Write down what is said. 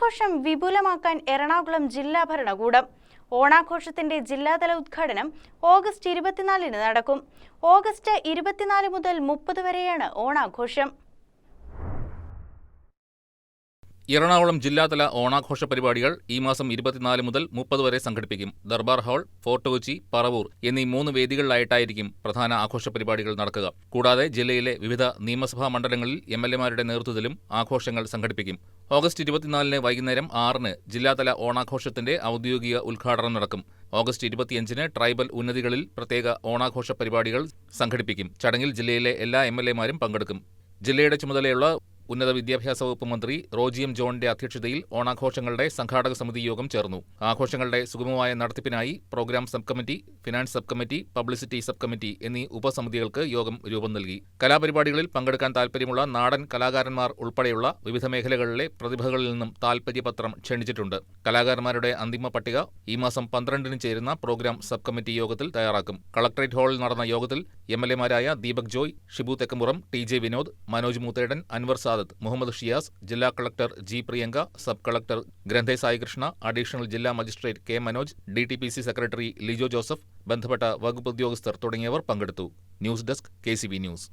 ഓണാഘോഷം വിപുലമാക്കാൻ എറണാകുളം ജില്ലാ ഭരണകൂടം. ഓണാഘോഷത്തിന്റെ ജില്ലാതല ഉദ്ഘാടനം ഓഗസ്റ്റ് 24-ന് നടക്കും. ഓഗസ്റ്റ് 24 മുതൽ 30 വരെയാണ് ഓണാഘോഷം. എറണാകുളം ജില്ലാതല ഓണാഘോഷ പരിപാടികൾ ഈ മാസം 24 മുതൽ 30 വരെ സംഘടിപ്പിക്കും. ദർബാർ ഹാൾ, ഫോർട്ട് കൊച്ചി, പറവൂർ എന്നീ 3 വേദികളിലായിട്ടായിരിക്കും പ്രധാന ആഘോഷ പരിപാടികൾ നടക്കുക. കൂടാതെ ജില്ലയിലെ വിവിധ നിയമസഭാ മണ്ഡലങ്ങളിൽ എംഎൽഎമാരുടെ നേതൃത്വത്തിലും ആഘോഷങ്ങൾ സംഘടിപ്പിക്കും. ഓഗസ്റ്റ് 24-ന് വൈകുന്നേരം 6-ന് ജില്ലാതല ഓണാഘോഷത്തിന്റെ ഔദ്യോഗിക ഉദ്ഘാടനം നടക്കും. ഓഗസ്റ്റ് 25-ന് ട്രൈബൽ ഉന്നതികളിൽ പ്രത്യേക ഓണാഘോഷ പരിപാടികൾ സംഘടിപ്പിക്കും. ചടങ്ങിൽ ജില്ലയിലെ എല്ലാ എംഎൽഎമാരും പങ്കെടുക്കും. ജില്ലയുടെ ചുമതലയുള്ള ഉന്നത വിദ്യാഭ്യാസ വകുപ്പ് മന്ത്രി റോജി എം ജോണിന്റെ അധ്യക്ഷതയിൽ ഓണാഘോഷങ്ങളുടെ സംഘാടക സമിതി യോഗം ചേർന്നു. ആഘോഷങ്ങളുടെ സുഗമമായ നടത്തിപ്പിനായി program subcommittee, finance subcommittee, publicity subcommittee എന്നീ ഉപസമിതികൾക്ക് യോഗം രൂപം നൽകി. കലാപരിപാടികളിൽ പങ്കെടുക്കാൻ താൽപര്യമുള്ള നാടൻ കലാകാരന്മാർ ഉൾപ്പെടെയുള്ള വിവിധ മേഖലകളിലെ പ്രതിഭകളിൽ നിന്നും താൽപര്യപത്രം ക്ഷണിച്ചിട്ടുണ്ട്. കലാകാരന്മാരുടെ അന്തിമ പട്ടിക ഈ മാസം 12-ന് ചേരുന്ന പ്രോഗ്രാം സബ് കമ്മിറ്റി യോഗത്തിൽ തയ്യാറാക്കും. കളക്ടറേറ്റ് ഹാളിൽ നടന്ന യോഗത്തിൽ എംഎൽഎമാരായ ദീപക് ജോയ്, ഷിബു തെക്കമ്പുറം, ടി.ജെ. വിനോദ്, മനോജ് മൂത്തേടൻ, അൻവർ സാദത്ത്, മുഹമ്മദ് ഷിയാസ്, ജില്ലാ collector G. Priyanka, sub collector Granthe Saikrishna, additional ജില്ലാ magistrate K. Manoj, DTPC secretary Lijo Joseph, ബന്ധപ്പെട്ട വകുപ്പ് ഉദ്യോഗസ്ഥർ തുടങ്ങിയവർ പങ്കെടുത്തു. News desk KCB news.